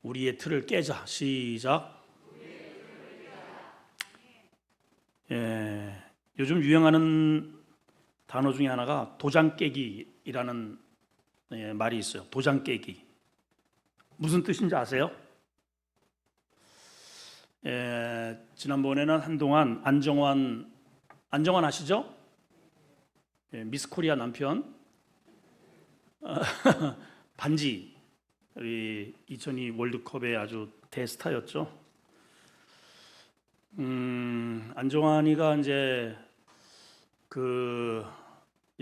우리의 틀을 깨자. 시작. 요즘 유행하는 단어 중에 하나가 도장 깨기라는 말이 있어요. 도장 깨기. 무슨 뜻인지 아세요? 지난번에는 한동안 안정환 아시죠? 미스 코리아 남편 반지, 우리 2002 월드컵의 아주 대스타였죠. 안정환이가 이제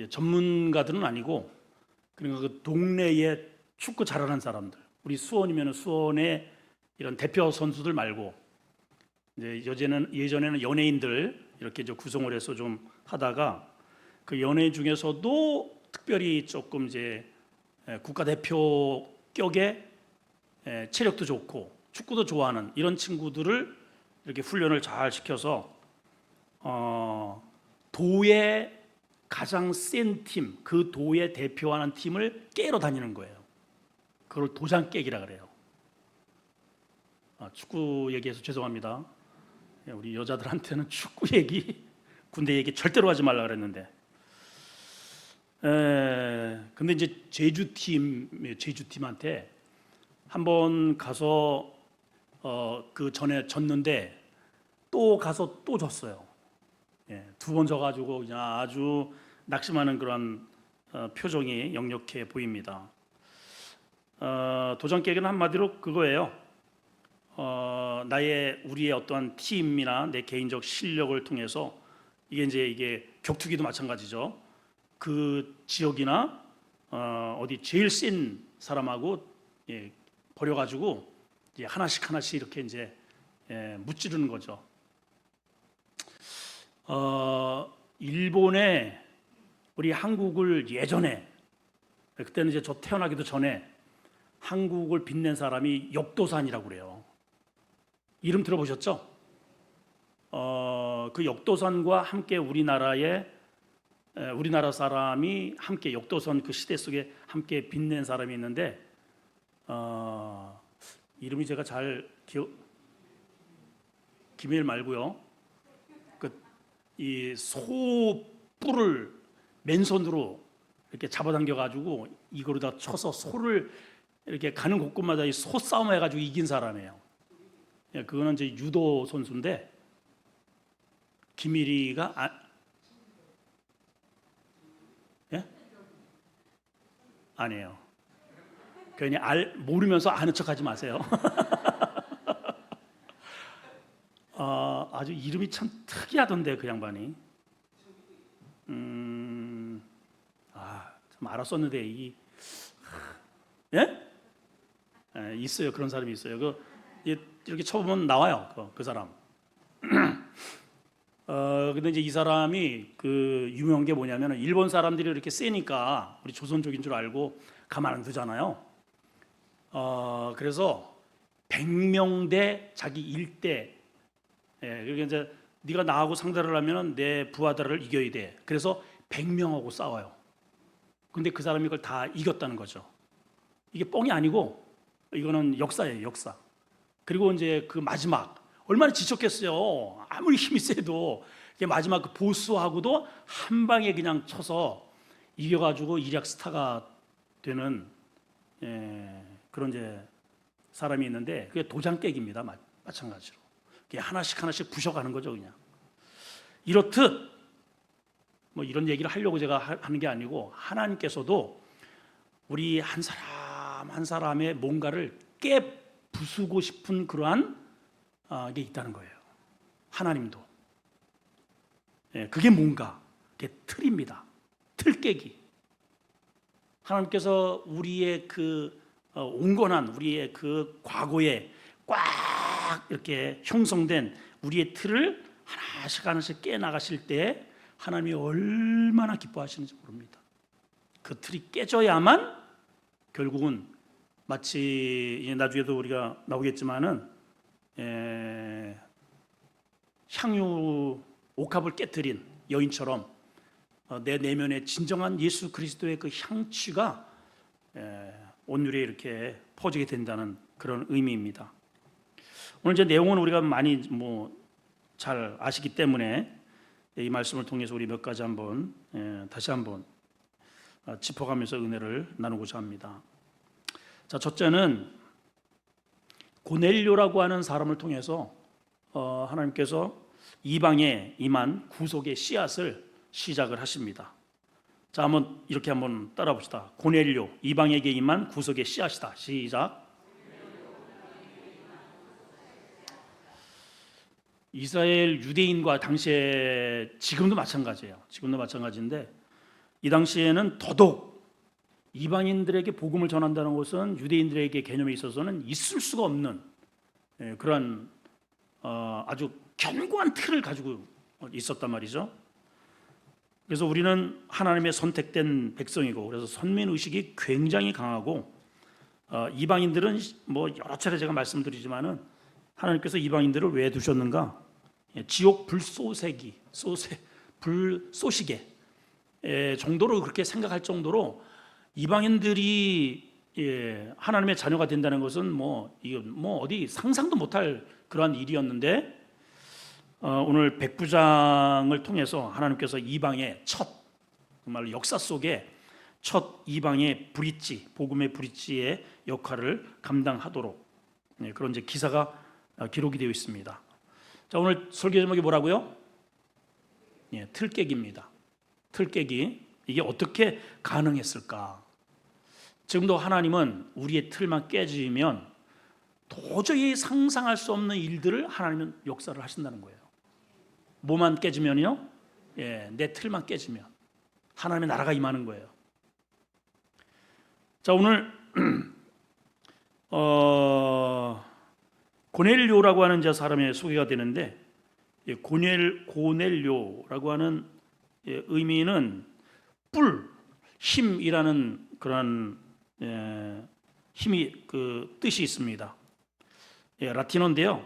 전문가들은 아니고, 그러니까 그 동네에 축구 잘하는 사람들, 우리 수원이면 수원의 이런 대표 선수들 말고, 이제 예전에는 연예인들 이렇게 구성을 해서 좀 하다가, 그 연예인 중에서도 특별히 조금 이제 국가대표 격의 체력도 좋고 축구도 좋아하는 이런 친구들을 이렇게 훈련을 잘 시켜서 도의 가장 센 팀, 그 도에 대표하는 팀을 깨러 다니는 거예요. 그걸 도장 깨기라 그래요. 축구 얘기해서 죄송합니다. 우리 여자들한테는 축구 얘기, 군대 얘기 절대로 하지 말라 그랬는데, 근데 이제 제주팀한테 한번 가서 그 전에 졌는데 또 가서 또 졌어요. 두 번 져가지고 그냥 아주 낙심하는 그런 표정이 역력해 보입니다. 도장 깨기는 한마디로 그거예요. 우리의 어떠한 팀이나 내 개인적 실력을 통해서 이게 격투기도 마찬가지죠. 그 지역이나 어디 제일 센 사람하고 버려가지고 이제 하나씩 이렇게 이제 무찌르는 거죠. 일본에 우리 한국을 예전에, 그때는 이제 저 태어나기도 전에 한국을 빛낸 사람이 역도산이라고 그래요. 이름 들어보셨죠? 그 역도산과 함께 우리나라 사람이 함께 역도선 그 시대 속에 함께 빛낸 사람이 있는데, 이름이 제가 잘 김일 말고요. 이 소 뿔을 맨손으로 이렇게 잡아당겨 가지고 이거로다 쳐서 소를 이렇게 가는 곳곳마다 이 소 싸움 해가지고 이긴 사람이에요. 그거는 이제 유도 선수인데, 김일이가 아니에요. 그냥 모르면서 아는 척하지 마세요. 아주 이름이 참 특이하던데 그 양반이. 참 알았었는데 있어요. 그런 사람이 있어요. 이렇게 쳐보면 나와요. 그 사람. 근데 이제 이 사람이 유명한 게 뭐냐면, 일본 사람들이 이렇게 세니까 우리 조선족인 줄 알고 가만 안 두잖아요. 그래서 100명대 자기 일대, 그러니까 이제 네가 나하고 상대를 하면 내 부하들을 이겨야 돼. 그래서 100명하고 싸워요. 근데 그 사람이 그걸 다 이겼다는 거죠. 이게 뻥이 아니고 이거는 역사예요, 역사. 그리고 이제 그 마지막 얼마나 지쳤겠어요. 아무리 힘이 세도 마지막 그 보스하고도 한 방에 그냥 쳐서 이겨가지고 일약 스타가 되는 그런 이제 사람이 있는데, 그게 도장 깨기입니다. 마찬가지로 하나씩 부셔가는 거죠. 그냥 이렇듯 뭐 이런 얘기를 하려고 제가 하는 게 아니고, 하나님께서도 우리 한 사람 한 사람의 뭔가를 깨 부수고 싶은 그러한 게 있다는 거예요. 하나님도. 그게 뭔가? 그게 틀입니다. 틀 깨기. 하나님께서 우리의 온건한 우리의 그 과거에 꽉 이렇게 형성된 우리의 틀을 하나씩 깨 나가실 때 하나님이 얼마나 기뻐하시는지 모릅니다. 그 틀이 깨져야만 결국은 마치 나중에도 우리가 나오겠지만은 향유 옥합을 깨뜨린 여인처럼 내 내면에 진정한 예수 그리스도의 그 향취가 온유에 이렇게 퍼지게 된다는 그런 의미입니다. 오늘 이제 내용은 우리가 많이 잘 아시기 때문에 이 말씀을 통해서 우리 몇 가지 한번 다시 한번 짚어가면서 은혜를 나누고자 합니다. 자, 첫째는 고넬료라고 하는 사람을 통해서 하나님께서 이방에 임한 구속의 씨앗을 시작을 하십니다. 자, 이렇게 한번 따라 봅시다. 고넬료, 이방에게 임한 구속의 씨앗이다. 시작. 이스라엘 유대인과 당시에 지금도 마찬가지예요. 지금도 마찬가지인데 이 당시에는 더더욱 이방인들에게 복음을 전한다는 것은 유대인들에게 개념에 있어서는 있을 수가 없는 그러한 아주 견고한 틀을 가지고 있었단 말이죠. 그래서 우리는 하나님의 선택된 백성이고 그래서 선민 의식이 굉장히 강하고 이방인들은 여러 차례 제가 말씀드리지만은 하나님께서 이방인들을 왜 두셨는가? 지옥 불쏘시개 정도로 그렇게 생각할 정도로 이방인들이 하나님의 자녀가 된다는 것은 어디 상상도 못할 그러한 일이었는데 오늘 백부장을 통해서 하나님께서 이방의 정말 역사 속에 첫 이방의 브릿지, 복음의 브릿지의 역할을 감당하도록 그런 이제 기사가 기록이 되어 있습니다. 자, 오늘 설교 제목이 뭐라고요? 틀깨기입니다. 틀깨기. 이게 어떻게 가능했을까? 지금도 하나님은 우리의 틀만 깨지면 도저히 상상할 수 없는 일들을 하나님은 역사를 하신다는 거예요. 뭐만 깨지면요? 내 틀만 깨지면 하나님의 나라가 임하는 거예요. 자, 오늘 고넬료라고 하는 사람의 소개가 되는데 고넬료라고 하는 의미는 뿔, 힘이라는 그런 힘이 그 뜻이 있습니다. 라틴어인데요.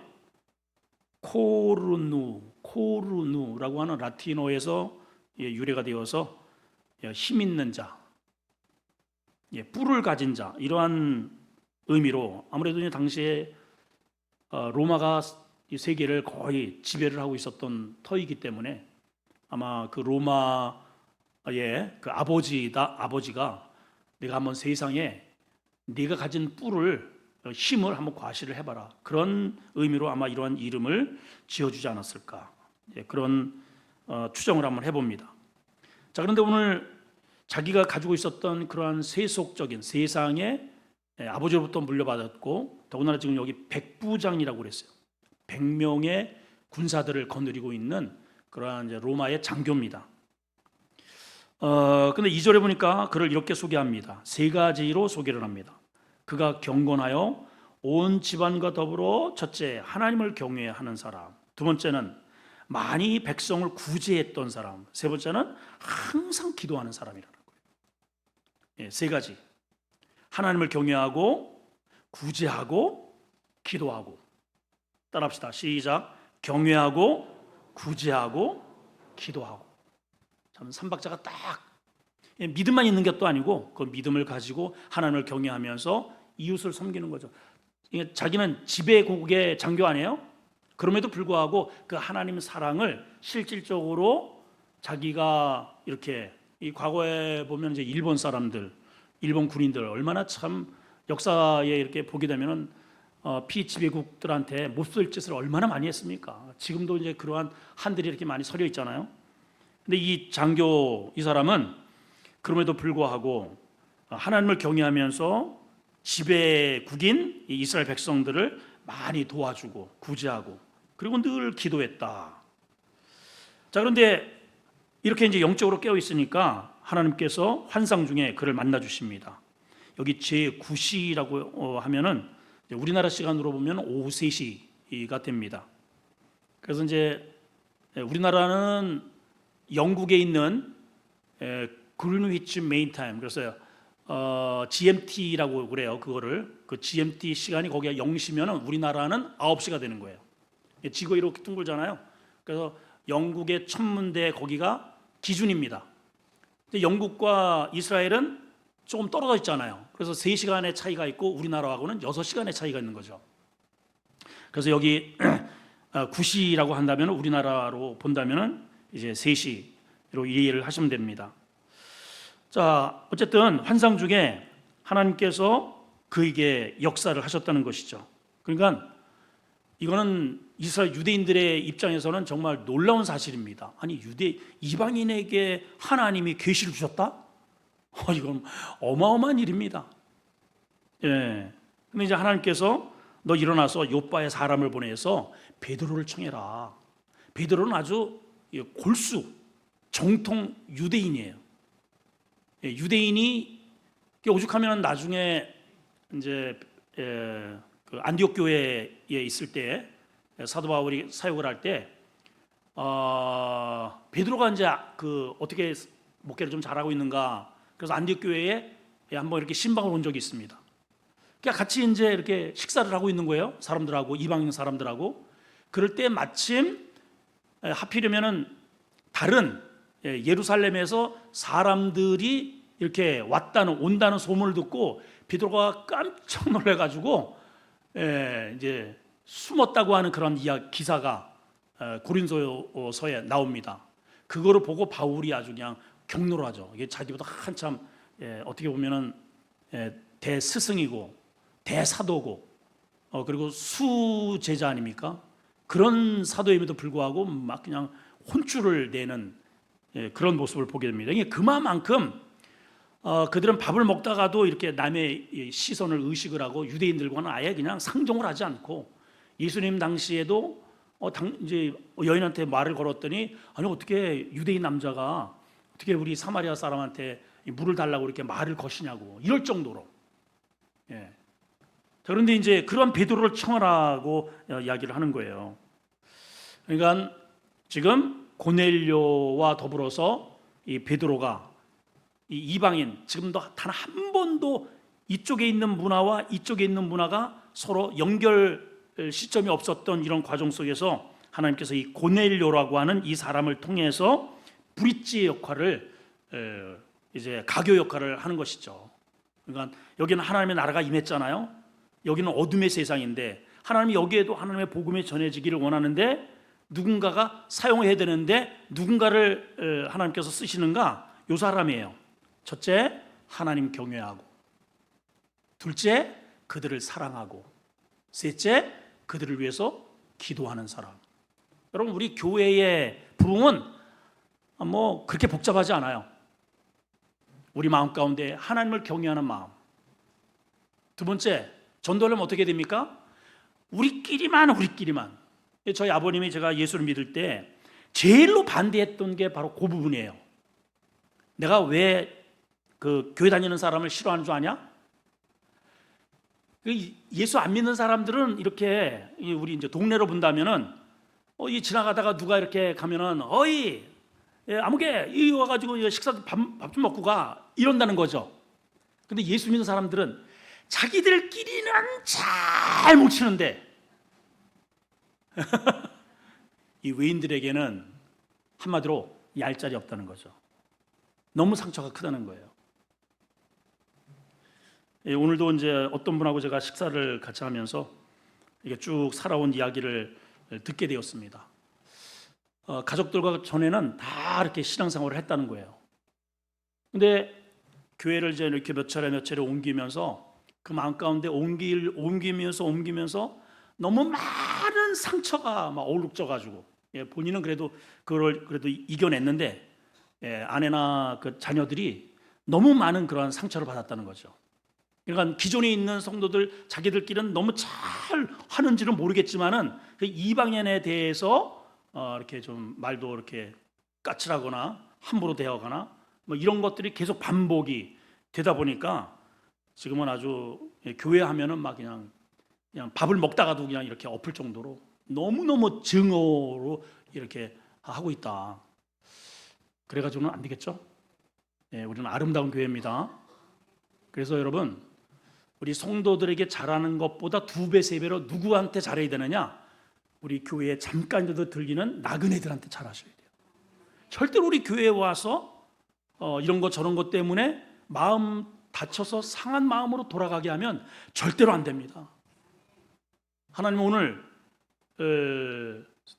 코르누라고 하는 라틴어에서 유래가 되어서 힘 있는 자, 뿔을 가진 자 이러한 의미로 아무래도 당시에 로마가 이 세계를 거의 지배를 하고 있었던 터이기 때문에 아마 그 로마의 그 아버지가 내가 한번 세상에 네가 가진 뿔을 힘을 한번 과시를 해봐라 그런 의미로 아마 이러한 이름을 지어주지 않았을까 그런 추정을 한번 해봅니다. 자, 그런데 오늘 자기가 가지고 있었던 그러한 세속적인 세상에 아버지로부터 물려받았고 더군다나 지금 여기 백부장이라고 그랬어요. 100명의 군사들을 거느리고 있는 그러한 이제 로마의 장교입니다. 근데 2절에 보니까 그를 이렇게 소개합니다. 세 가지로 소개를 합니다. 그가 경건하여 온 집안과 더불어 첫째 하나님을 경외하는 사람, 두 번째는 많이 백성을 구제했던 사람, 세 번째는 항상 기도하는 사람이라는 거예요. 세 가지. 하나님을 경외하고 구제하고 기도하고. 따라합시다. 시작. 경외하고 구제하고 기도하고. 참 삼박자가 딱 믿음만 있는 것도 아니고 그 믿음을 가지고 하나님을 경외하면서 이웃을 섬기는 거죠. 자기는 지배국의 장교 아니에요? 그럼에도 불구하고 그 하나님 사랑을 실질적으로 자기가 이렇게 이 과거에 보면 이제 일본 사람들, 일본 군인들 얼마나 참 역사에 이렇게 보게 되면은 피지배국들한테 못쓸 짓을 얼마나 많이 했습니까? 지금도 이제 그러한 한들이 이렇게 많이 서려 있잖아요. 근데 이 장교 이 사람은 그럼에도 불구하고 하나님을 경외하면서 지배국인 이스라엘 백성들을 많이 도와주고 구제하고 그리고 늘 기도했다. 자, 그런데 이렇게 이제 영적으로 깨어 있으니까 하나님께서 환상 중에 그를 만나 주십니다. 여기 제9시라고 하면은 우리나라 시간으로 보면 오후 3시가 됩니다. 그래서 이제 우리나라는 영국에 있는 그린위치 메인 타임, 그래서 GMT라고 그래요. 그거를 그 GMT 시간이 거기가 0시면은 우리나라는 9시가 되는 거예요. 지구가 이렇게 둥글잖아요. 그래서 영국의 천문대 거기가 기준입니다. 영국과 이스라엘은 조금 떨어져 있잖아요. 그래서 3시간의 차이가 있고 우리나라하고는 6시간의 차이가 있는 거죠. 그래서 여기 9시라고 한다면 우리나라로 본다면 이제 3시로 이해를 하시면 됩니다. 자, 어쨌든 환상 중에 하나님께서 그에게 역사를 하셨다는 것이죠. 그러니까 이거는 이스라엘 유대인들의 입장에서는 정말 놀라운 사실입니다. 아니 이방인에게 하나님이 계시를 주셨다? 이건 어마어마한 일입니다. 예. 근데 이제 하나님께서 너 일어나서 요빠에 사람을 보내서 베드로를 청해라. 베드로는 아주 골수 정통 유대인이에요. 예, 유대인이 오죽하면 나중에 이제 그 안디옥 교회에 있을 때 사도 바울이 사역을 할 때 베드로가 이제 그 어떻게 목회를 좀 잘하고 있는가, 그래서 안디옥 교회에 한번 이렇게 신방을 온 적이 있습니다. 그러니까 같이 이제 이렇게 식사를 하고 있는 거예요. 사람들하고, 이방인 사람들하고. 그럴 때 마침 하필이면은 다른 예루살렘에서 사람들이 이렇게 온다는 소문을 듣고 베드로가 깜짝 놀래가지고 이제 숨었다고 하는 그런 기사가 고린도서에 나옵니다. 그거를 보고 바울이 아주 그냥 격노를 하죠. 이게 자기보다 한참 어떻게 보면은 대스승이고 대사도고 그리고 수제자 아닙니까? 그런 사도임에도 불구하고 막 그냥 혼쭐을 내는 그런 모습을 보게 됩니다. 이게 그만큼 그들은 밥을 먹다가도 이렇게 남의 시선을 의식을 하고 유대인들과는 아예 그냥 상종을 하지 않고, 예수님 당시에도 이제 여인한테 말을 걸었더니 아니 어떻게 유대인 남자가 어떻게 우리 사마리아 사람한테 물을 달라고 이렇게 말을 거시냐고 이럴 정도로. 예. 그런데 이제 그런 베드로를 청하라고 이야기를 하는 거예요. 그러니까 지금 고넬료와 더불어서 이 베드로가 이 이방인, 지금도 단 한 번도 이쪽에 있는 문화와 이쪽에 있는 문화가 서로 연결 시점이 없었던 이런 과정 속에서 하나님께서 이 고넬료라고 하는 이 사람을 통해서 브릿지 역할을 이제 가교 역할을 하는 것이죠. 그러니까 여기는 하나님의 나라가 임했잖아요. 여기는 어둠의 세상인데 하나님이 여기에도 하나님의 복음이 전해지기를 원하는데 누군가가 사용해야 되는데 누군가를 하나님께서 쓰시는가? 요 사람이에요. 첫째, 하나님 경외하고, 둘째, 그들을 사랑하고, 셋째, 그들을 위해서 기도하는 사람. 여러분, 우리 교회의 부흥은 뭐 그렇게 복잡하지 않아요. 우리 마음 가운데 하나님을 경외하는 마음. 두 번째, 전도하려면 어떻게 됩니까? 우리끼리만. 저희 아버님이 제가 예수를 믿을 때 제일로 반대했던 게 바로 그 부분이에요. 내가 왜 그 교회 다니는 사람을 싫어하는 줄 아냐? 예수 안 믿는 사람들은 이렇게 우리 이제 동네로 본다면은 이 지나가다가 누가 이렇게 가면은 아무개 이 와가지고 식사 밥 좀 먹고 가 이런다는 거죠. 근데 예수 믿는 사람들은 자기들끼리는 잘 뭉치는데 이 외인들에게는 한마디로 얄짤이 없다는 거죠. 너무 상처가 크다는 거예요. 오늘도 이제 어떤 분하고 제가 식사를 같이 하면서 이게 쭉 살아온 이야기를 듣게 되었습니다. 가족들과 전에는 다 이렇게 신앙생활을 했다는 거예요. 근데 교회를 이제 이렇게 몇 차례 옮기면서 그 마음 가운데 옮기면서 너무 많은 상처가 막 어울룩져가지고 본인은 그래도 그걸 그래도 이겨냈는데 아내나 그 자녀들이 너무 많은 그러한 상처를 받았다는 거죠. 그러니까 기존에 있는 성도들 자기들끼리는 너무 잘 하는지는 모르겠지만은 그 이방인에 대해서 이렇게 좀 말도 이렇게 까칠하거나 함부로 대하거나 뭐 이런 것들이 계속 반복이 되다 보니까 지금은 아주 교회 하면은 막 그냥 밥을 먹다가도 그냥 이렇게 엎을 정도로 너무너무 증오로 이렇게 하고 있다. 그래가지고는 안 되겠죠? 우리는 아름다운 교회입니다. 그래서 여러분, 우리 성도들에게 잘하는 것보다 2배, 3배로 누구한테 잘해야 되느냐? 우리 교회에 잠깐이라도 들리는 나그네들한테 잘하셔야 돼요. 절대로 우리 교회에 와서 이런 것 저런 것 때문에 마음 다쳐서 상한 마음으로 돌아가게 하면 절대로 안 됩니다. 하나님 오늘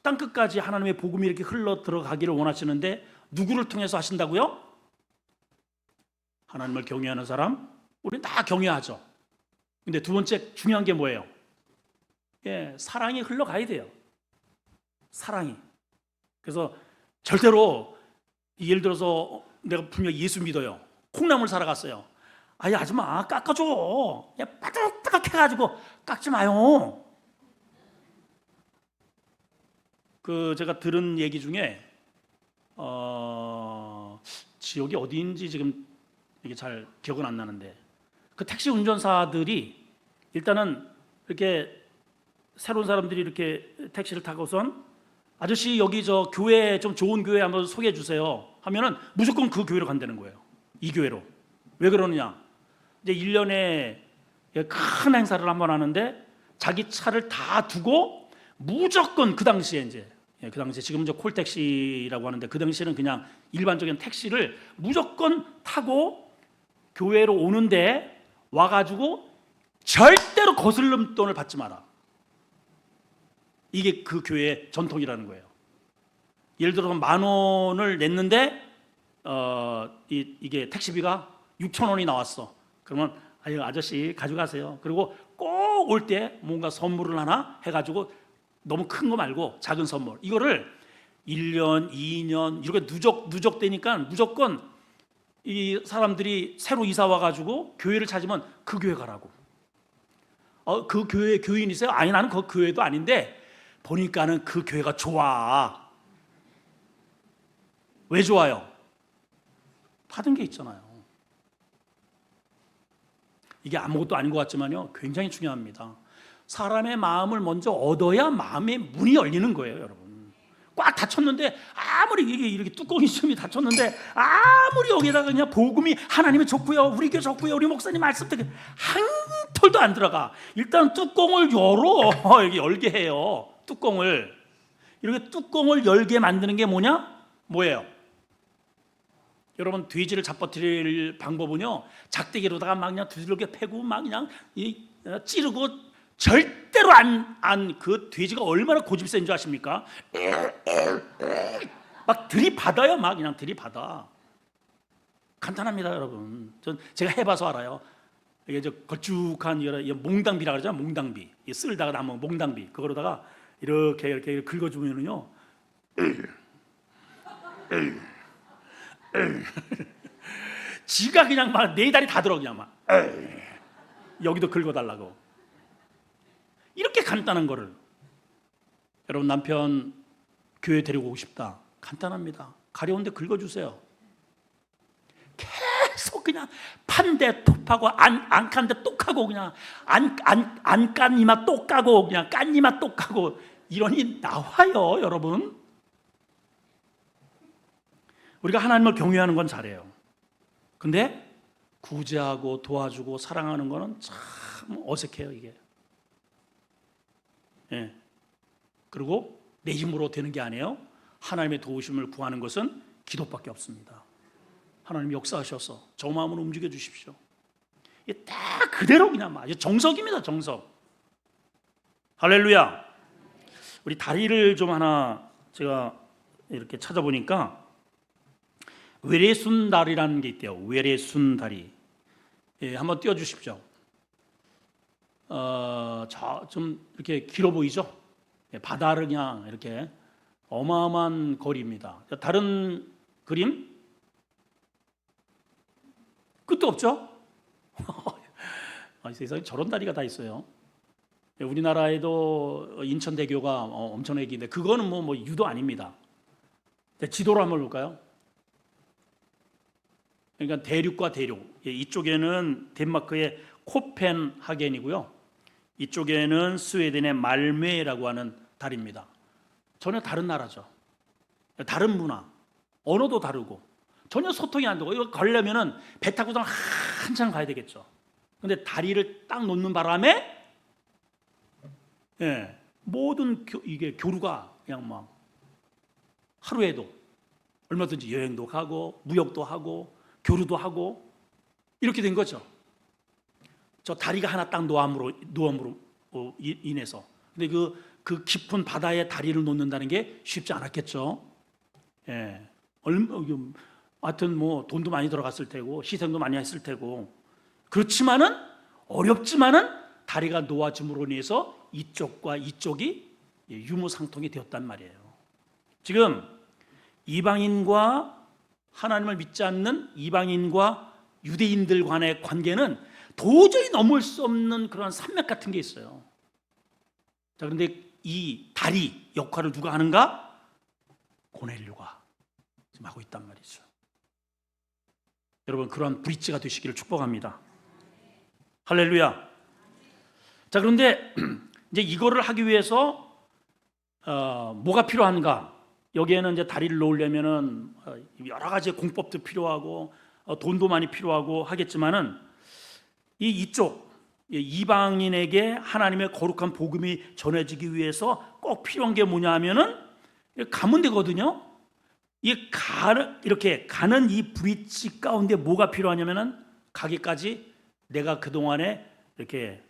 땅끝까지 하나님의 복음이 이렇게 흘러 들어가기를 원하시는데 누구를 통해서 하신다고요? 하나님을 경외하는 사람, 우리 다 경외하죠. 근데 두 번째 중요한 게 뭐예요? 사랑이 흘러가야 돼요. 사랑이. 그래서 절대로 예를 들어서 내가 분명 예수 믿어요. 콩나물 사러 갔어요. 아이 아줌마 깎아줘. 야 빠득빠득 해가지고 깎지 마요. 제가 들은 얘기 중에 지역이 어디인지 지금 이게 잘 기억은 안 나는데 그 택시 운전사들이 일단은 이렇게 새로운 사람들이 이렇게 택시를 타고선 아저씨 여기 저 교회 좀 좋은 교회 한번 소개해 주세요 하면은 무조건 그 교회로 간다는 거예요. 이 교회로. 왜 그러느냐? 이제 1년에 큰 행사를 한번 하는데 자기 차를 다 두고 무조건 그 당시에 이제 그 당시에 지금 이제 콜택시라고 하는데 그 당시에는 그냥 일반적인 택시를 무조건 타고 교회로 오는데 와가지고 절대로 거슬림 돈을 받지 마라. 이게 그 교회의 전통이라는 거예요. 예를 들어서 10,000원을 냈는데 이게 택시비가 6,000원이 나왔어. 그러면 아유 아저씨 가져가세요. 그리고 꼭 올 때 뭔가 선물을 하나 해가지고 너무 큰 거 말고 작은 선물 이거를 1년, 2년 이렇게 누적되니까 무조건 이 사람들이 새로 이사 와가지고 교회를 찾으면 그 교회 가라고. 그 교회 교인이세요? 아니 나는 그 교회도 아닌데 보니까는 그 교회가 좋아. 왜 좋아요? 받은 게 있잖아요. 이게 아무것도 아닌 것 같지만요 굉장히 중요합니다. 사람의 마음을 먼저 얻어야 마음의 문이 열리는 거예요, 여러분. 꽉 닫혔는데 아무리 이렇게 뚜껑이 좀 닫혔는데 아무리 여기다가 그냥 복음이 하나님이 좋고요, 우리 교회 좋고요, 우리 목사님 말씀 듣고 한 톨도 안 들어가. 일단 뚜껑을 열어. 여기 열게 해요. 뚜껑을 이렇게 뚜껑을 열게 만드는 게 뭐예요? 여러분 돼지를 잡아뜨릴 방법은요 작대기로다가 막 그냥 두들겨 패고 막 그냥 찌르고 절대로 그 돼지가 얼마나 고집센 줄 아십니까? 막 들이받아요. 막 그냥 들이받아. 간단합니다, 여러분. 제가 해봐서 알아요. 이게 저 걸쭉한 몽당비라 그러잖아요. 몽당비. 쓸다가 남은 몽당비. 그거로다가 이렇게 긁어주면은요. 지가 그냥 막 네 다리 다 들어 그냥 막 여기도 긁어달라고. 이렇게 간단한 거를 여러분 남편 교회 데리고 오고 싶다. 간단합니다. 가려운데 긁어주세요. 계속 그냥 판대 톱하고 안 깐데 똑하고 그냥 안 깐 이마 똑 까고 그냥 깐 이마 똑 까고 이러니 나와요, 여러분. 우리가 하나님을 경외하는 건 잘해요. 근데 구제하고 도와주고 사랑하는 거는 참 어색해요, 이게. 그리고 내 힘으로 되는 게 아니에요. 하나님의 도우심을 구하는 것은 기도밖에 없습니다. 하나님 역사하셔서 저 마음을 움직여 주십시오. 이게 딱 그대로 그냥 막 정석입니다, 정석. 할렐루야. 우리 다리를 좀 하나 제가 이렇게 찾아보니까 외래순 다리라는 게 있대요. 외래순 다리. 한번 띄워 주십시오. 좀 이렇게 길어 보이죠? 바다를 그냥 이렇게 어마어마한 거리입니다. 다른 그림? 끝도 없죠? 세상에 저런 다리가 다 있어요. 우리나라에도 인천대교가 엄청나게 긴데 그거는 뭐 유도 아닙니다. 지도로 한번 볼까요? 그러니까 대륙과 대륙. 이쪽에는 덴마크의 코펜하겐이고요. 이쪽에는 스웨덴의 말메라고 하는 다리입니다. 전혀 다른 나라죠. 다른 문화, 언어도 다르고 전혀 소통이 안 되고 이거 가려면은 배 타고서 한참 가야 되겠죠. 근데 다리를 딱 놓는 바람에 모든 이게 교류가 그냥 막 하루에도 얼마든지 여행도 가고 무역도 하고 교류도 하고 이렇게 된 거죠. 저 다리가 하나 딱 노함으로 인해서. 근데 그 깊은 바다에 다리를 놓는다는 게 쉽지 않았겠죠. 예. 하여튼 뭐 돈도 많이 들어갔을 테고 희생도 많이 했을 테고, 그렇지만은 어렵지만은 다리가 놓아짐으로 인해서 이쪽과 이쪽이 유무상통이 되었단 말이에요. 지금 이방인과 하나님을 믿지 않는 이방인과 유대인들 간의 관계는 도저히 넘을 수 없는 그런 산맥 같은 게 있어요. 자, 그런데 이 다리 역할을 누가 하는가? 고넬료가 지금 하고 있단 말이죠. 여러분, 그러한 브릿지가 되시기를 축복합니다. 할렐루야. 자, 그런데 이제 이거를 하기 위해서 뭐가 필요한가? 여기에는 이제 다리를 놓으려면은 여러 가지 공법도 필요하고 돈도 많이 필요하고 하겠지만은 이쪽 이방인에게 하나님의 거룩한 복음이 전해지기 위해서 꼭 필요한 게 뭐냐 하면은 가면 되거든요. 이렇게 가는 이 브릿지 가운데 뭐가 필요하냐면은 가기까지 내가 그동안에 이렇게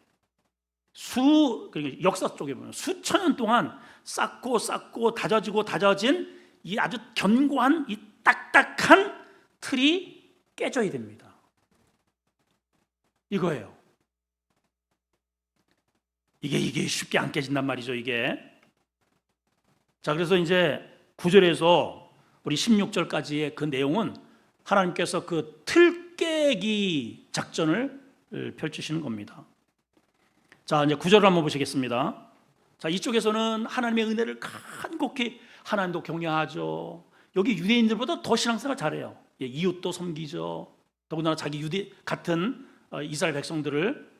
그러니까 역사 쪽에 보면 수천 년 동안 쌓고 다져진 이 아주 견고한 이 딱딱한 틀이 깨져야 됩니다. 이거예요. 이게 쉽게 안 깨진단 말이죠, 이게. 자, 그래서 이제 9절에서 우리 16절까지의 그 내용은 하나님께서 그 틀 깨기 작전을 펼치시는 겁니다. 자, 이제 9절을 한번 보시겠습니다. 자, 이쪽에서는 하나님의 은혜를 간곡히 하나님도 경외하죠. 여기 유대인들보다 더 신앙생활 잘해요. 이웃도 섬기죠. 더군다나 자기 같은 이스라엘 백성들을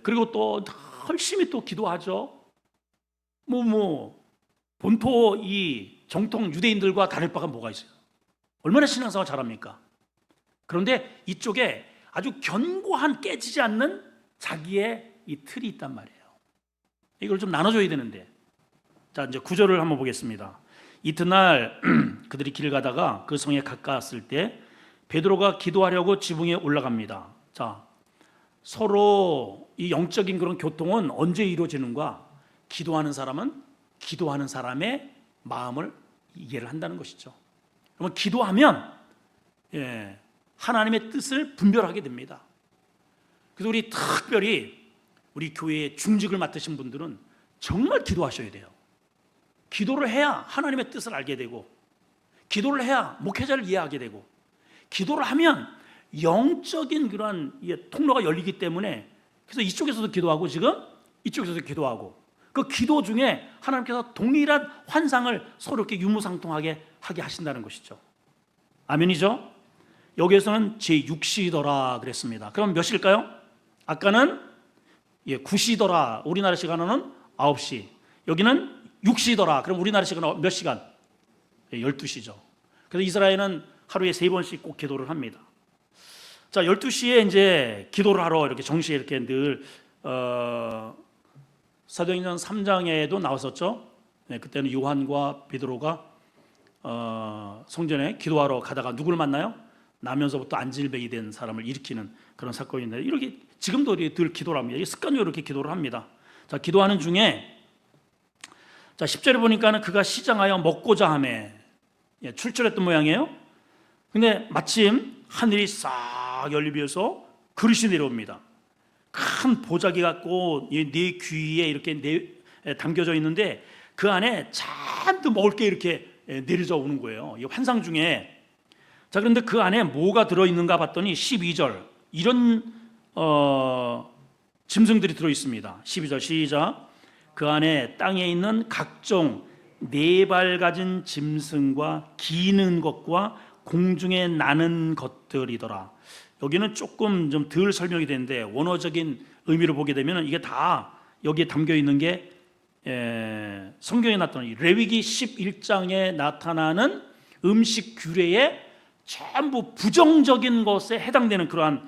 그리고 또 열심히 또 기도하죠. 본토 이 정통 유대인들과 다를 바가 뭐가 있어요? 얼마나 신앙생활 잘합니까? 그런데 이쪽에 아주 견고한 깨지지 않는 자기의 이 틀이 있단 말이에요. 이걸 좀 나눠줘야 되는데. 자, 이제 9절을 한번 보겠습니다. 이튿날 그들이 길 가다가 그 성에 가까웠을 때 베드로가 기도하려고 지붕에 올라갑니다. 자, 서로 이 영적인 그런 교통은 언제 이루어지는가? 기도하는 사람은 기도하는 사람의 마음을 이해를 한다는 것이죠. 그러면 기도하면 하나님의 뜻을 분별하게 됩니다. 그래서 우리 특별히 우리 교회의 중직을 맡으신 분들은 정말 기도하셔야 돼요. 기도를 해야 하나님의 뜻을 알게 되고, 기도를 해야 목회자를 이해하게 되고, 기도를 하면 영적인 그러한 통로가 열리기 때문에, 그래서 이쪽에서도 기도하고 지금 이쪽에서도 기도하고, 그 기도 중에 하나님께서 동일한 환상을 서로 이렇게 유무상통하게 하게 하신다는 것이죠. 아멘이죠? 여기에서는 제6시더라 그랬습니다. 그럼 몇 시일까요? 아까는 9시더라, 우리나라 시간으로는 9시. 여기는 6시더라. 그럼 우리나라 시간은 몇 시간? 12시죠. 그래서 이스라엘은 하루에 3번씩 꼭 기도를 합니다. 자, 12시에 이제 기도를 하러 이렇게 정시에 이렇게 늘 사도행전 3장에도 나왔었죠. 그때는 요한과 베드로가 성전에 기도하러 가다가 누구를 만나요? 나면서부터 안질병이 된 사람을 일으키는 그런 사건인데, 이렇게 지금도 늘 기도를 합니다. 습관적으로 이렇게 기도를 합니다. 자, 기도하는 중에 자, 10절에 보니까는 그가 시장하여 먹고자 하매 출출했던 모양이에요. 근데 마침 하늘이 싹 열리면서 그릇이 내려옵니다. 큰 보자기 같고 네 귀에 이렇게 담겨져 있는데 그 안에 잔뜩 먹을 게 이렇게 내려져 오는 거예요. 이 환상 중에. 자, 그런데 그 안에 뭐가 들어있는가 봤더니 12절 이런 짐승들이 들어있습니다. 12절 시작. 그 안에 땅에 있는 각종 네 발 가진 짐승과 기는 것과 공중에 나는 것들이더라. 여기는 조금 좀 덜 설명이 되는데 원어적인 의미로 보게 되면 이게 다 여기에 담겨 있는 게 성경에 나타나는 레위기 11장에 나타나는 음식 규례에 전부 부정적인 것에 해당되는 그러한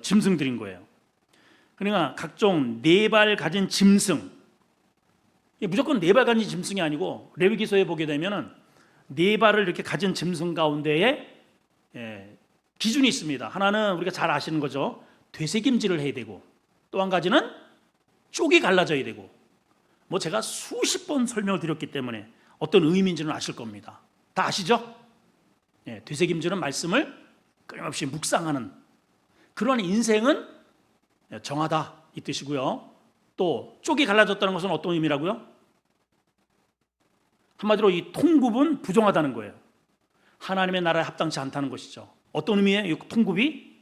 짐승들인 거예요. 그러니까 각종 네 발 가진 짐승, 무조건 네 발 가진 짐승이 아니고 레위기서에 보게 되면은 네 발을 이렇게 가진 짐승 가운데에 기준이 있습니다. 하나는 우리가 잘 아시는 거죠. 되새김질을 해야 되고, 또 한 가지는 쪽이 갈라져야 되고, 뭐 제가 수십 번 설명을 드렸기 때문에 어떤 의미인지는 아실 겁니다. 다 아시죠? 예, 되새김질은 말씀을 끊임없이 묵상하는 그런 인생은 정하다 이 뜻이고요. 또 쪽이 갈라졌다는 것은 어떤 의미라고요? 한마디로 이 통굽은 부정하다는 거예요. 하나님의 나라에 합당치 않다는 것이죠. 어떤 의미예요? 이 통굽이?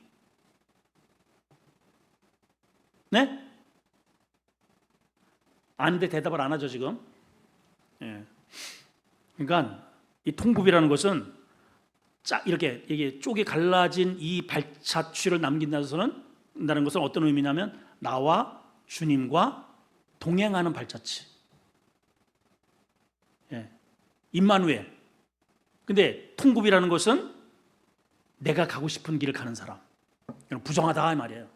네? 아닌데 대답을 안 하죠 지금. 예. 그러니까 이 통굽이라는 것은 이렇게 이게 쪽이 갈라진 이 발자취를 남긴다는 것은 어떤 의미냐면 나와 주님과 동행하는 발자취. 예. 임마누엘. 근데 통굽이라는 것은 내가 가고 싶은 길을 가는 사람. 부정하다 이 말이에요.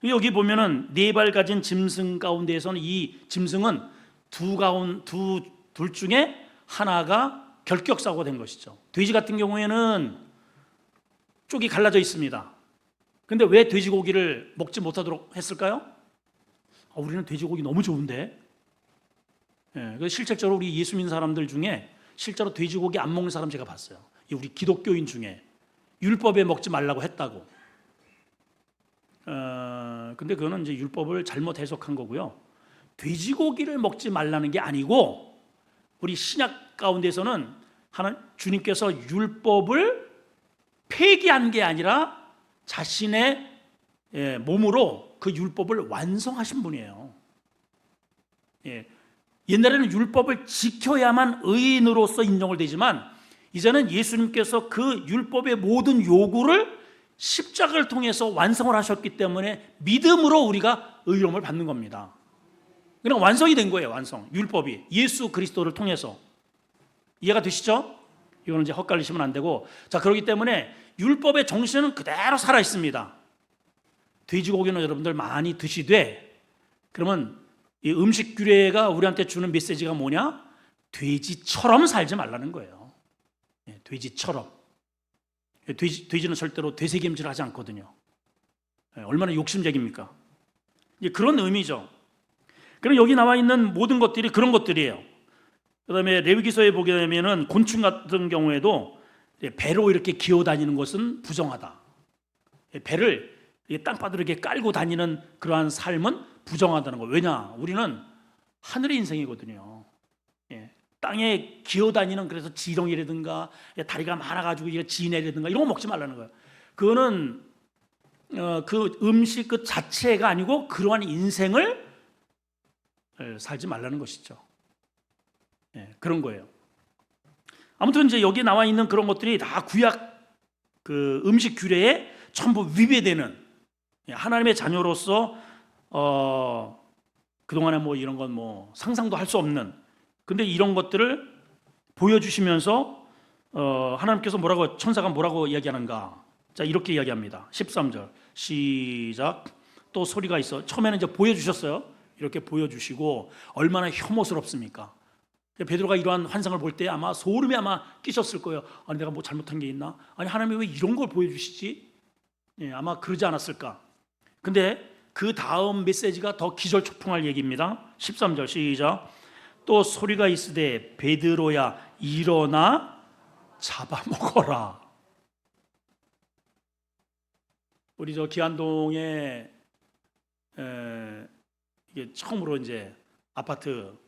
여기 보면은 네 발 가진 짐승 가운데에서는 이 짐승은 둘 중에 하나가 결격사고가 된 것이죠. 돼지 같은 경우에는 쪽이 갈라져 있습니다. 근데 왜 돼지고기를 먹지 못하도록 했을까요? 우리는 돼지고기 너무 좋은데. 예, 실질적으로 우리 예수 믿는 사람들 중에 실제로 돼지고기 안 먹는 사람 제가 봤어요. 우리 기독교인 중에 율법에 먹지 말라고 했다고. 근데 그거는 이제 율법을 잘못 해석한 거고요. 돼지고기를 먹지 말라는 게 아니고 우리 신약 가운데서는 주님께서 율법을 폐기한 게 아니라 자신의 몸으로 그 율법을 완성하신 분이에요. 옛날에는 율법을 지켜야만 의인으로서 인정을 되지만 이제는 예수님께서 그 율법의 모든 요구를 십자가를 통해서 완성을 하셨기 때문에 믿음으로 우리가 의로움을 받는 겁니다. 그냥 완성이 된 거예요. 완성. 율법이 예수 그리스도를 통해서. 이해가 되시죠? 이거는 이제 헛갈리시면 안 되고, 자, 그렇기 때문에 율법의 정신은 그대로 살아 있습니다. 돼지고기는 여러분들 많이 드시되, 그러면 이 음식 규례가 우리한테 주는 메시지가 뭐냐? 돼지처럼 살지 말라는 거예요. 돼지처럼. 돼지는 절대로 되새김질을 하지 않거든요. 얼마나 욕심적입니까? 그런 의미죠. 그럼 여기 나와 있는 모든 것들이 그런 것들이에요. 그 다음에 레위기서에 보게 되면 곤충 같은 경우에도 배로 이렇게 기어다니는 것은 부정하다. 배를 땅바닥에 이렇게 깔고 다니는 그러한 삶은 부정하다는 거. 왜냐? 우리는 하늘의 인생이거든요. 땅에 기어다니는 그래서 지렁이라든가 다리가 많아가지고 지네라든가 이런 거 먹지 말라는 거예요. 그거는 그 음식 그 자체가 아니고 그러한 인생을 살지 말라는 것이죠. 그런 거예요. 아무튼 이제 여기 나와 있는 그런 것들이 다 구약 그 음식 규례에 전부 위배되는 하나님의 자녀로서 그동안에 뭐 이런 건 뭐 상상도 할 수 없는, 근데 이런 것들을 보여주시면서 하나님께서 천사가 뭐라고 이야기하는가? 자, 이렇게 이야기합니다. 13절 시작. 또 소리가 있어. 처음에는 이제 보여주셨어요. 이렇게 보여주시고 얼마나 혐오스럽습니까? 베드로가 이러한 환상을 볼 때 아마 소름이 아마 끼쳤을 거예요. 아니 내가 뭐 잘못한 게 있나? 아니 하나님이 왜 이런 걸 보여주시지? 아마 그러지 않았을까? 근데 그 다음 메시지가 더 기절초풍할 얘기입니다. 13절 시작. 또 소리가 있으되 베드로야 일어나 잡아먹어라. 우리 저 기안동에 이게 처음으로 이제 아파트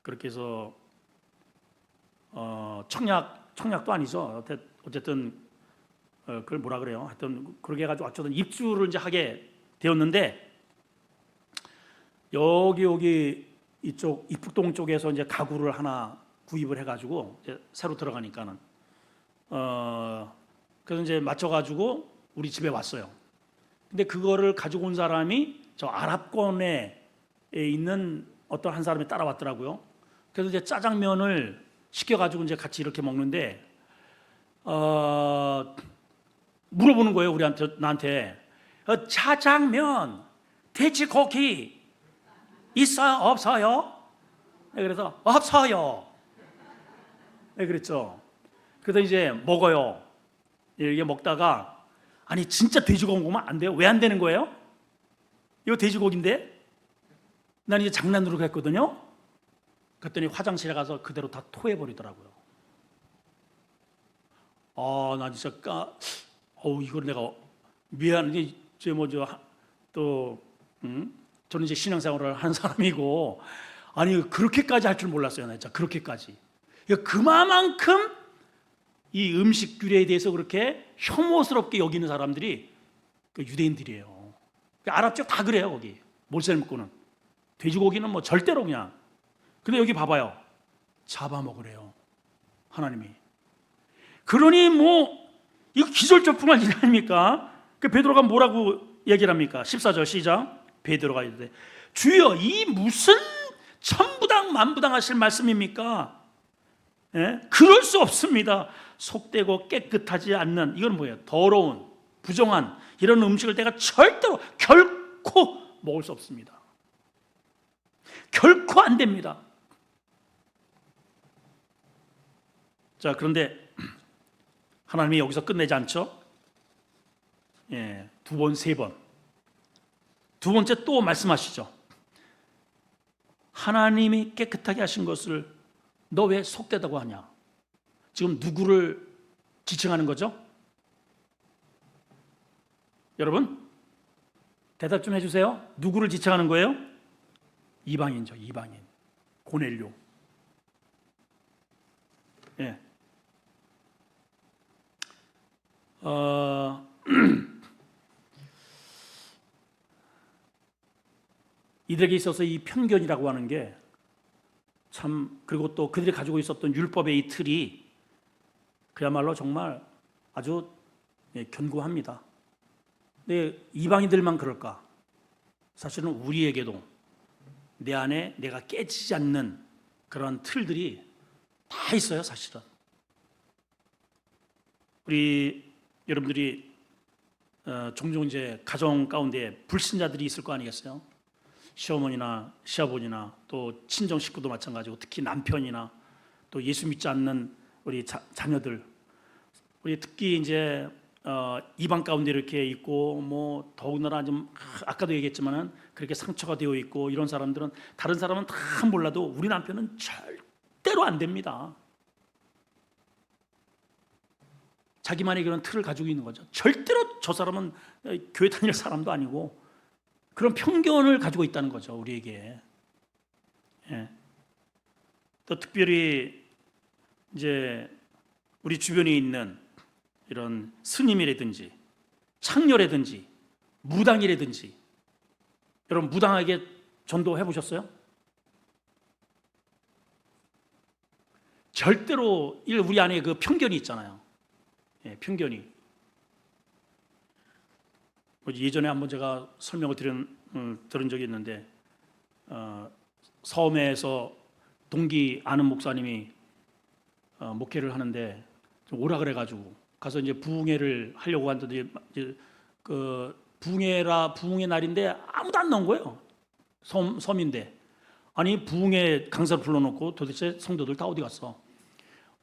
그렇게 해서 청약도 아니죠. 어쨌든 그걸 뭐라 그래요. 하여튼 그렇게 해가지고 어쨌든 입주를 이제 하게 되었는데 여기 이쪽 이북동 쪽에서 이제 가구를 하나 구입을 해가지고 이제 새로 들어가니까는 그래서 이제 맞춰가지고 우리 집에 왔어요. 근데 그거를 가지고 온 사람이 저 아랍권에 있는 어떤 한 사람이 따라왔더라고요. 그래서 이제 짜장면을 시켜가지고 이제 같이 이렇게 먹는데 물어보는 거예요. 나한테 짜장면 돼지고기 있어요? 없어요? 그래서 없어요. 그랬죠. 그래서 이제 먹어요. 이렇게 먹다가 아니 진짜 돼지고기 먹으면 안 돼요? 왜 안 되는 거예요? 이거 돼지고기인데 난 이제 장난으로 했거든요. 그랬더니 화장실에 가서 그대로 다 토해버리더라고요. 나 진짜 이걸 내가 미안해. 또 저는 이제 신앙생활을 하는 사람이고 아니 그렇게까지 할 줄 몰랐어요. 나 진짜 그렇게까지. 그만큼 이 음식 규례에 대해서 그렇게 혐오스럽게 여기는 사람들이 그 유대인들이에요. 아랍 쪽 다 그래요. 거기 모슬림권은 돼지고기는 뭐 절대로 그냥. 근데 여기 봐봐요. 잡아먹으래요. 하나님이. 그러니 뭐 이거 기절조풍한 일 아닙니까? 그 베드로가 뭐라고 얘기를 합니까? 14절 시작. 베드로가 이르되 주여 이 무슨 천부당 만부당 하실 말씀입니까? 예? 그럴 수 없습니다. 속되고 깨끗하지 않는 이건 뭐예요? 더러운 부정한 이런 음식을 내가 절대로 결코 먹을 수 없습니다. 결코 안 됩니다. 자, 그런데 하나님이 여기서 끝내지 않죠? 두 번, 세 번. 두 번째 또 말씀하시죠. 하나님이 깨끗하게 하신 것을 너 왜 속되다고 하냐? 지금 누구를 지칭하는 거죠? 여러분 대답 좀 해주세요. 누구를 지칭하는 거예요? 이방인이죠. 이방인. 고넬료. 이들에게 있어서 이 편견이라고 하는 게 참, 그리고 또 그들이 가지고 있었던 율법의 이 틀이 그야말로 정말 아주 견고합니다. 근데 이방인들만 그럴까? 사실은 우리에게도 내 안에 내가 깨지지 않는 그런 틀들이 다 있어요, 사실은. 우리 여러분들이 종종 이제 가정 가운데 불신자들이 있을 거 아니겠어요? 시어머니나 시아버지나 또 친정 식구도 마찬가지고 특히 남편이나 또 예수 믿지 않는 우리 자녀들, 우리 특히 이제 이방 가운데 이렇게 있고 뭐 더군다나 좀 아까도 얘기했지만은 그렇게 상처가 되어 있고 이런 사람들은 다른 사람은 다 몰라도 우리 남편은 절대로 안 됩니다. 자기만의 그런 틀을 가지고 있는 거죠. 절대로 저 사람은 교회 다닐 사람도 아니고 그런 편견을 가지고 있다는 거죠, 우리에게. 또 특별히 이제 우리 주변에 있는 이런 스님이라든지 창녀라든지 무당이라든지 여러분 무당에게 전도해 보셨어요? 절대로 우리 안에 그 편견이 있잖아요. 편견이. 예전에 한번 제가 설명을 들은 적이 있는데 섬에서 동기 아는 목사님이 목회를 하는데 좀 오라 그래가지고 가서 이제 부흥회를 하려고 하는데 이제 그 부흥회 날인데 아무도 안 나온 거예요. 섬인데 아니 부흥회 강사를 불러놓고 도대체 성도들 다 어디 갔어?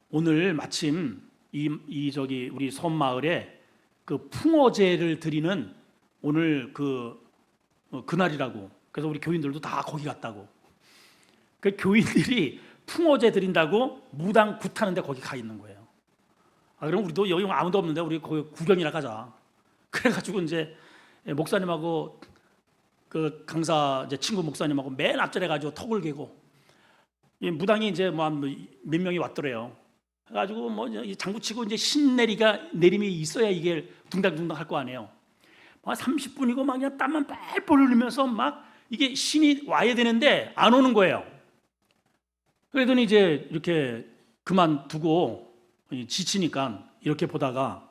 오늘 마침 저기 우리 섬 마을에 그 풍어제를 드리는 오늘 그날이라고. 그래서 우리 교인들도 다 거기 갔다고. 그 교인들이 풍어제 드린다고 무당 굿하는데 거기 가 있는 거예요. 그럼 우리도 여기 아무도 없는데 우리 거기 구경이나 가자. 그래가지고 이제 목사님하고 그 강사 이제 친구 목사님하고 맨 앞자리에 가지고 턱을 개고 이 무당이 이제 뭐 몇 명이 왔더래요. 그래가지고 뭐 장구치고 이제 내림이 있어야 이게 둥당둥당 할 거 아니에요. 막 30분이고 막 그냥 땀만 뻘뻘 흘리면서 막 이게 신이 와야 되는데 안 오는 거예요. 그러더니 이제 이렇게 그만두고 지치니까 이렇게 보다가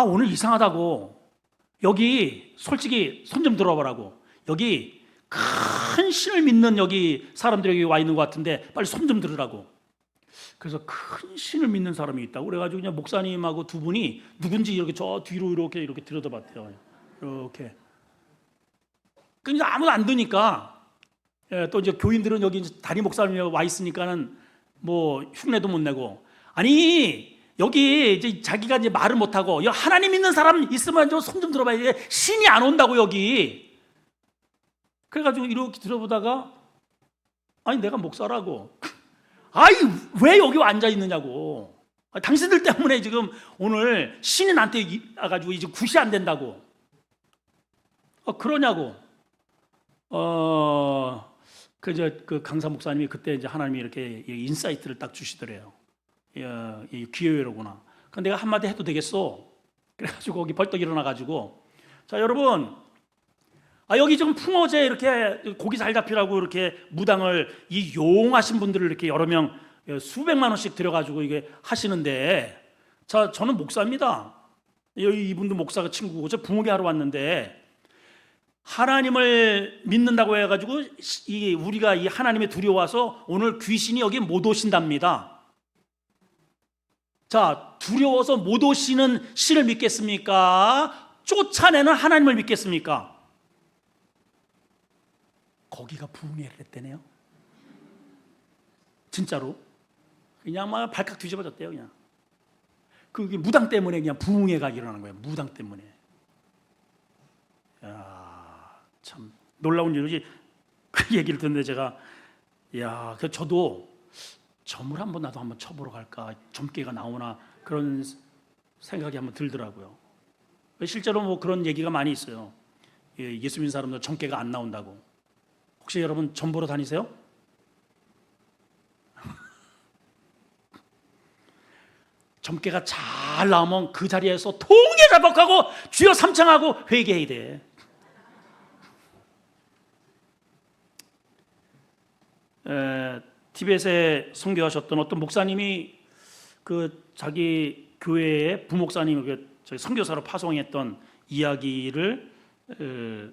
오늘 이상하다고 여기 솔직히 손 좀 들어보라고 여기 큰 신을 믿는 여기 사람들이 여기 와 있는 것 같은데 빨리 손 좀 들으라고. 그래서 큰 신을 믿는 사람이 있다고 그래가지고 그냥 목사님하고 두 분이 누군지 이렇게 저 뒤로 이렇게 들여다봤대요. 이렇게. 그러니까 아무도 안 드니까 또 이제 교인들은 여기 담임 목사님이 와 있으니까는 뭐 흉내도 못 내고 아니 여기 이제 자기가 이제 말을 못하고, 야, 하나님 믿는 사람 있으면 좀 손 좀 들어봐야 돼. 신이 안 온다고 여기. 그래가지고 이렇게 들어보다가, 아니 내가 목사라고. 아이 왜 여기 앉아 있느냐고. 당신들 때문에 지금 오늘 신이 나한테 와가지고 이제 굿이 안 된다고. 그러냐고. 그 강사 목사님이 그때 이제 하나님이 이렇게 인사이트를 딱 주시더래요. 이 기회로구나. 그럼 내가 한마디 해도 되겠어? 그래가지고 거기 벌떡 일어나가지고, 자 여러분, 여기 지금 풍어제 이렇게 고기 잘 잡히라고 이렇게 무당을 이 용하신 분들을 이렇게 여러 명 수백만 원씩 들여가지고 이게 하시는데, 자 저는 목사입니다. 이분도 목사가 친구고 저 부모게 하러 왔는데, 하나님을 믿는다고 해가지고 우리가 이 하나님의 두려워서 오늘 귀신이 여기 못 오신답니다. 자, 두려워서 못 오시는 신을 믿겠습니까? 쫓아내는 하나님을 믿겠습니까? 거기가 부흥회랬대네요. 진짜로 그냥 막 발칵 뒤집어졌대요. 그냥 그게 무당 때문에 그냥 부흥회가 일어나는 거예요. 무당 때문에. 참 놀라운 일이지. 그 얘기를 듣는데 제가, 저도 점을 나도 한번 쳐보러 갈까, 점괘가 나오나 그런 생각이 한번 들더라고요. 실제로 뭐 그런 얘기가 많이 있어요. 예수 믿는 사람들 점괘가 안 나온다고. 혹시 여러분 점 보러 다니세요? 점괘가 잘 나오면 그 자리에서 통에 자복하고 주여 삼창하고 회개해야 돼. 티벳에 선교하셨던 어떤 목사님이 그 자기 교회의 부목사님 선교사로 파송했던 이야기를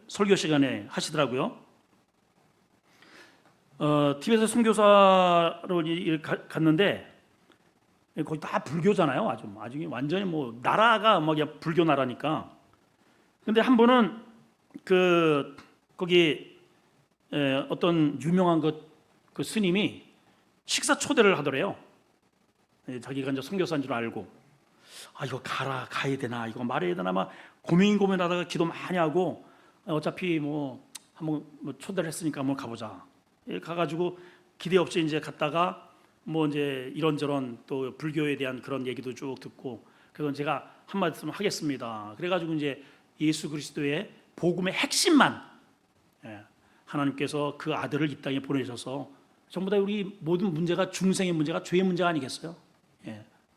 설교 시간에 하시더라고요. 티벳에 선교사로 갔는데 거기 다 불교잖아요. 아주 완전히 뭐 나라가 뭐 그냥 불교 나라니까. 근데 한 분은 거기 어떤 유명한 그 스님이 식사 초대를 하더래요. 자기가 이제 선교사인 줄 알고, 이거 가야 되나, 이거 말해야 되나 막 고민하다가 기도 많이 하고, 어차피 뭐 한번 초대를 했으니까 한번 가보자. 가가지고 기대 없이 이제 갔다가 뭐 이제 이런저런 또 불교에 대한 그런 얘기도 쭉 듣고, 그래서 제가 한 말씀 하겠습니다. 그래가지고 이제 예수 그리스도의 복음의 핵심만, 하나님께서 그 아들을 이 땅에 보내셔서 전부 다 우리 모든 문제가 중생의 문제가 죄의 문제가 아니겠어요?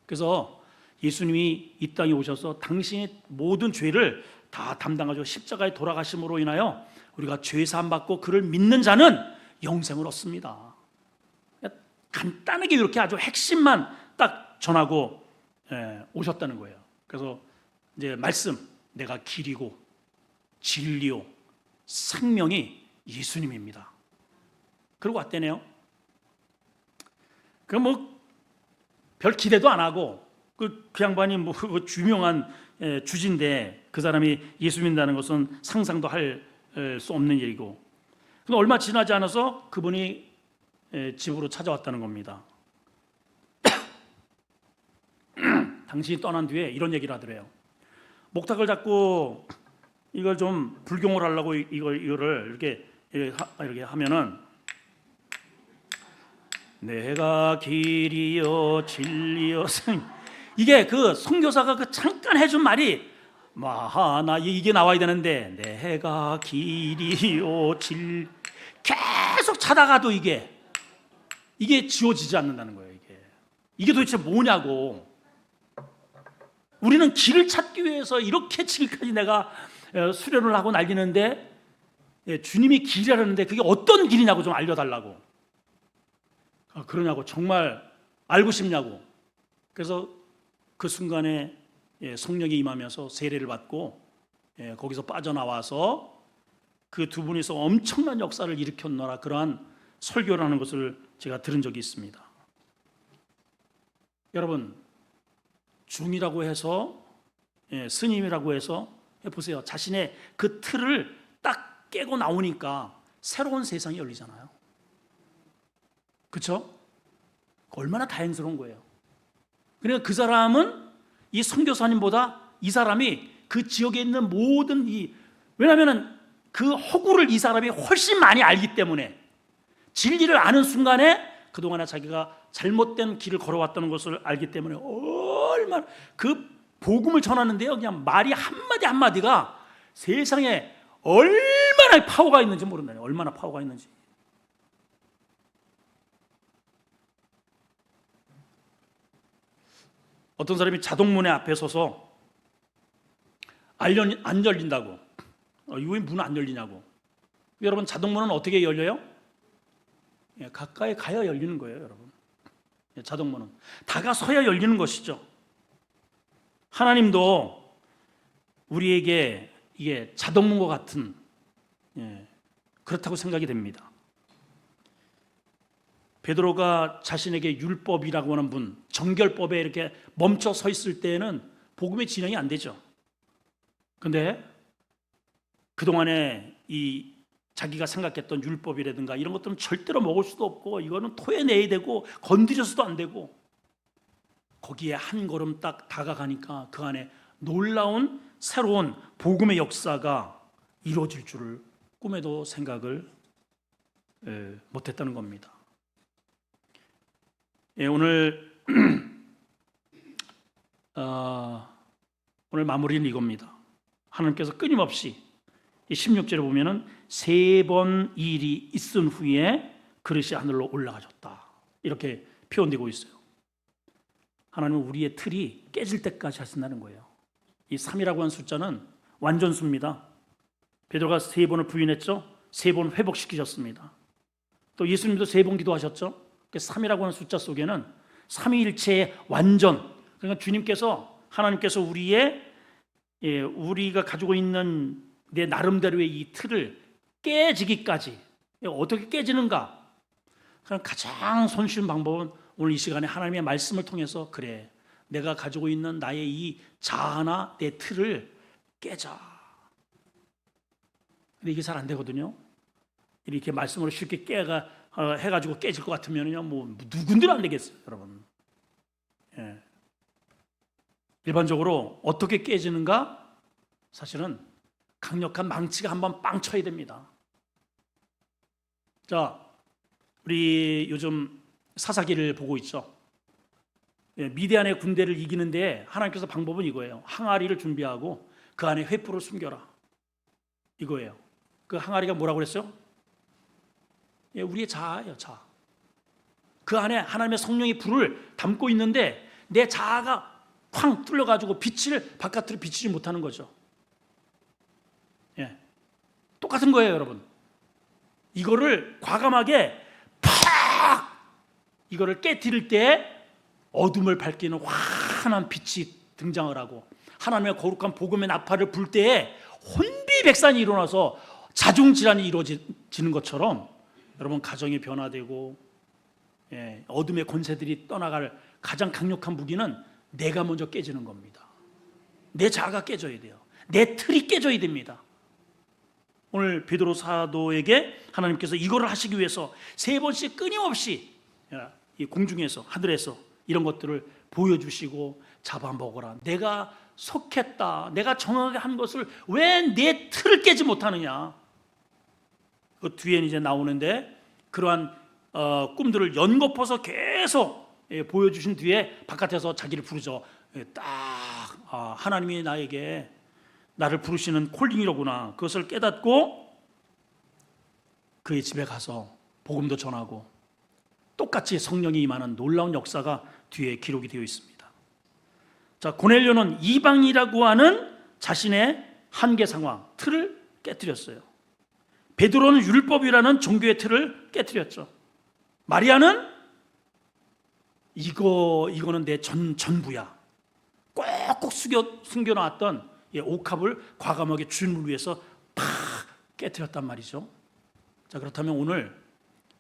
그래서 예수님이 이 땅에 오셔서 당신의 모든 죄를 다 담당하셔 십자가에 돌아가심으로 인하여 우리가 죄 사함 받고 그를 믿는 자는 영생을 얻습니다. 간단하게 이렇게 아주 핵심만 딱 전하고 오셨다는 거예요. 그래서 이제 말씀, 내가 길이고 진리요 생명이 예수님입니다. 그러고 왔대네요. 그럼 뭐 별 기대도 안 하고 그 양반이 뭐 유명한 주지인데 그 사람이 예수 믿는다는 것은 상상도 할 수 없는 일이고, 근데 얼마 지나지 않아서 그분이 집으로 찾아왔다는 겁니다. 당신이 떠난 뒤에 이런 얘기를 하더래요. 목탁을 잡고 이걸 좀 불경을 하려고 이거를 이렇게 하면은, 내가 길이요 진리요 생, 이게 그 선교사가 그 잠깐 해준 말이 마하나 이게 나와야 되는데, 내가 길이요 질, 계속 찾아가도 이게 지워지지 않는다는 거예요. 이게 도대체 뭐냐고. 우리는 길을 찾기 위해서 이렇게 지금까지 내가 수련을 하고 날리는데, 주님이 길이라는데 그게 어떤 길이냐고 좀 알려달라고. 그러냐고, 정말 알고 싶냐고. 그래서 그 순간에 성령이 임하면서 세례를 받고 거기서 빠져나와서 그 두 분이서 엄청난 역사를 일으켰노라, 그러한 설교라는 것을 제가 들은 적이 있습니다. 여러분, 중이라고 해서 스님이라고 해서 보세요. 자신의 그 틀을 딱 깨고 나오니까 새로운 세상이 열리잖아요. 그렇죠? 얼마나 다행스러운 거예요. 그러니까 그 사람은 이 선교사님보다 이 사람이 그 지역에 있는 모든 왜냐하면 그 허구를 이 사람이 훨씬 많이 알기 때문에 진리를 아는 순간에 그동안에 자기가 잘못된 길을 걸어왔다는 것을 알기 때문에 얼마나 그 복음을 전하는데요, 그냥 말이 한마디 한마디가 세상에 얼마나 파워가 있는지 모른다요. 얼마나 파워가 있는지. 어떤 사람이 자동문의 앞에 서서 안 열린다고. 왜 문 안 열리냐고. 여러분, 자동문은 어떻게 열려요? 가까이 가야 열리는 거예요, 여러분. 자동문은 다가서야 열리는 것이죠. 하나님도 우리에게 이게 자동문과 같은 그렇다고 생각이 됩니다. 베드로가 자신에게 율법이라고 하는 분, 정결법에 이렇게 멈춰 서 있을 때에는 복음의 진행이 안 되죠. 근데 그동안에 이 자기가 생각했던 율법이라든가 이런 것들은 절대로 먹을 수도 없고 이거는 토해내야 되고 건드려서도 안 되고, 거기에 한 걸음 딱 다가가니까 그 안에 놀라운 새로운 복음의 역사가 이루어질 줄을 꿈에도 생각을 못했다는 겁니다. 오늘 오늘 마무리는 이겁니다. 하나님께서 끊임없이 이 16절에 보면은 3번 일이 있은 후에 그릇이 하늘로 올라가졌다, 이렇게 표현되고 있어요. 하나님은 우리의 틀이 깨질 때까지 하신다는 거예요. 이 3이라고 하는 숫자는 완전수입니다. 베드로가 3번을 부인했죠. 3번 회복시키셨습니다. 또 예수님도 3번 기도하셨죠. 3이라고 하는 숫자 속에는 삼위일체의 완전, 그러니까 주님께서, 하나님께서 우리가 가지고 있는 내 나름대로의 이 틀을 깨지기까지, 어떻게 깨지는가? 그럼 가장 손쉬운 방법은 오늘 이 시간에 하나님의 말씀을 통해서, 그래, 내가 가지고 있는 나의 이 자아나 내 틀을 깨자. 근데 이게 잘 안 되거든요. 이렇게 말씀으로 쉽게 해가지고 깨질 것 같으면요, 뭐 누군들 안 되겠어요, 여러분. 일반적으로 어떻게 깨지는가? 사실은 강력한 망치가 한번 빵 쳐야 됩니다. 자, 우리 요즘 사사기를 보고 있죠. 미디안의 군대를 이기는데 하나님께서 방법은 이거예요. 항아리를 준비하고 그 안에 횃불을 숨겨라, 이거예요. 그 항아리가 뭐라고 그랬어요? 우리의 자아예요, 자아. 그 안에 하나님의 성령이 불을 담고 있는데 내 자아가 쾅 뚫려가지고 빛을 바깥으로 비치지 못하는 거죠. 똑같은 거예요, 여러분. 이거를 과감하게 팍 이거를 깨뜨릴 때 어둠을 밝히는 환한 빛이 등장을 하고, 하나님의 거룩한 복음의 나팔을 불 때에 혼비백산이 일어나서 자중질환이 이루어지는 것처럼 여러분, 가정이 변화되고 어둠의 권세들이 떠나갈 가장 강력한 무기는 내가 먼저 깨지는 겁니다. 내 자아가 깨져야 돼요. 내 틀이 깨져야 됩니다. 오늘 베드로 사도에게 하나님께서 이거를 하시기 위해서 3번씩 끊임없이 이 공중에서, 하늘에서 이런 것들을 보여주시고 잡아먹어라. 내가 속했다, 내가 정하게 한 것을 왜 내 틀을 깨지 못하느냐. 그 뒤엔 이제 나오는데 그러한 꿈들을 연거퍼서 계속 보여주신 뒤에 바깥에서 자기를 부르죠. 하나님이 나를 부르시는 콜링이로구나. 그것을 깨닫고 그의 집에 가서 복음도 전하고 똑같이 성령이 임하는 놀라운 역사가 뒤에 기록이 되어 있습니다. 자, 고넬료는 이방이라고 하는 자신의 한계 상황, 틀을 깨뜨렸어요. 베드로는 율법이라는 종교의 틀을 깨뜨렸죠. 마리아는 이거는 내 전부야. 꼭꼭 숨겨놨던 옥합을 과감하게 주님을 위해서 팍 깨뜨렸단 말이죠. 자, 그렇다면 오늘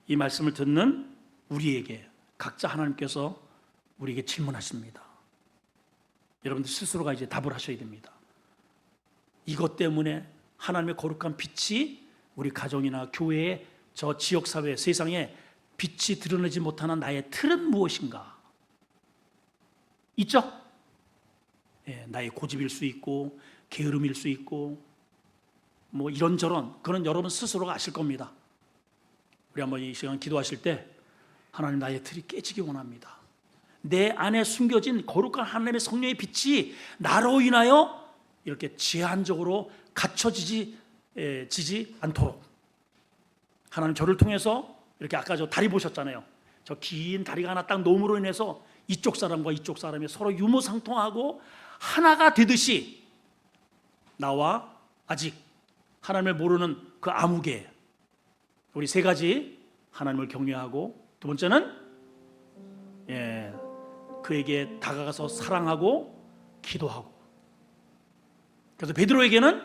이 말씀을 듣는 우리에게 각자 하나님께서 우리에게 질문하십니다. 여러분들 스스로가 이제 답을 하셔야 됩니다. 이것 때문에 하나님의 거룩한 빛이 우리 가정이나 교회에, 저 지역사회, 세상에 빛이 드러내지 못하는 나의 틀은 무엇인가? 있죠? 예, 나의 고집일 수 있고 게으름일 수 있고 뭐 이런저런, 그런 여러분 스스로가 아실 겁니다. 우리 한번 이 시간 기도하실 때 하나님, 나의 틀이 깨지기 원합니다. 내 안에 숨겨진 거룩한 하나님의 성령의 빛이 나로 인하여 이렇게 제한적으로 지지 않도록 하나님 저를 통해서 이렇게, 아까 저 다리 보셨잖아요. 저 긴 다리가 하나 딱 놓음으로 인해서 이쪽 사람과 이쪽 사람이 서로 유무상통하고 하나가 되듯이 나와 아직 하나님을 모르는 그 아무개, 우리 세 가지, 하나님을 경외하고, 두 번째는 그에게 다가가서 사랑하고 기도하고. 그래서 베드로에게는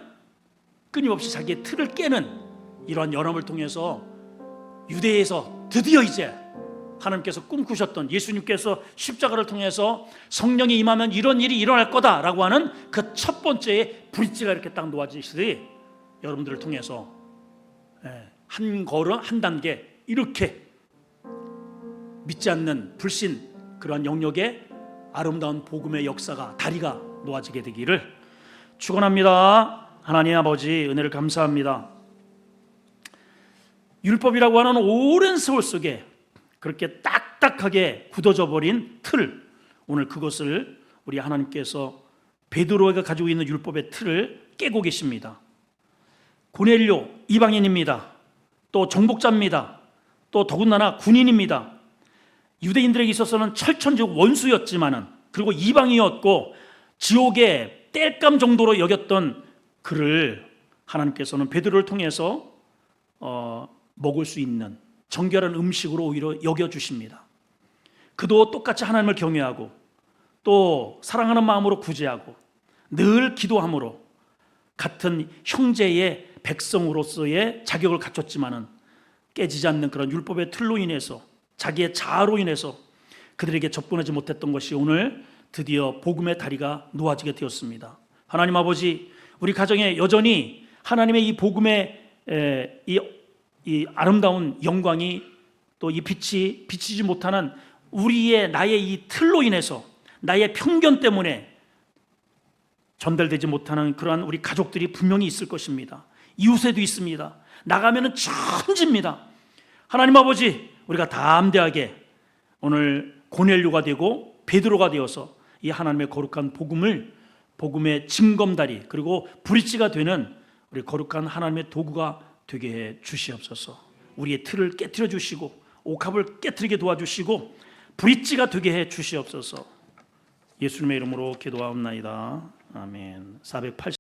끊임없이 자기의 틀을 깨는 이러한 연합을 통해서 유대에서 드디어 이제 하나님께서 꿈꾸셨던, 예수님께서 십자가를 통해서 성령이 임하면 이런 일이 일어날 거다라고 하는 그 첫 번째의 브릿지가 이렇게 딱 놓아지시듯이 여러분들을 통해서 한 걸음 한 단계 이렇게 믿지 않는 불신, 그러한 영역에 아름다운 복음의 역사가, 다리가 놓아지게 되기를 축원합니다. 하나님 아버지, 은혜를 감사합니다. 율법이라고 하는 오랜 세월 속에 그렇게 딱딱하게 굳어져 버린 틀, 오늘 그것을 우리 하나님께서 베드로가 가지고 있는 율법의 틀을 깨고 계십니다. 고넬료 이방인입니다. 또 정복자입니다. 또 더군다나 군인입니다. 유대인들에게 있어서는 철천지국 원수였지만은, 그리고 이방이었고 지옥의 땔감 정도로 여겼던 그를 하나님께서는 베드로를 통해서 먹을 수 있는 정결한 음식으로 오히려 여겨주십니다. 그도 똑같이 하나님을 경외하고 또 사랑하는 마음으로 구제하고 늘 기도함으로 같은 형제의 백성으로서의 자격을 갖췄지만은 깨지지 않는 그런 율법의 틀로 인해서, 자기의 자아로 인해서 그들에게 접근하지 못했던 것이 오늘 드디어 복음의 다리가 놓아지게 되었습니다. 하나님 아버지, 우리 가정에 여전히 하나님의 이 복음의 이 아름다운 영광이, 또 이 빛이 비치지 못하는 나의 이 틀로 인해서, 나의 편견 때문에 전달되지 못하는 그러한 우리 가족들이 분명히 있을 것입니다. 이웃에도 있습니다. 나가면은 천지입니다. 하나님 아버지, 우리가 담대하게 오늘 고넬료가 되고 베드로가 되어서 이 하나님의 거룩한 복음의 징검다리, 그리고 브릿지가 되는 우리 거룩한 하나님의 도구가 되게 해 주시옵소서. 우리의 틀을 깨트려 주시고 옥합을 깨트리게 도와주시고 브릿지가 되게 해 주시옵소서. 예수님의 이름으로 기도하옵나이다. 아멘. 480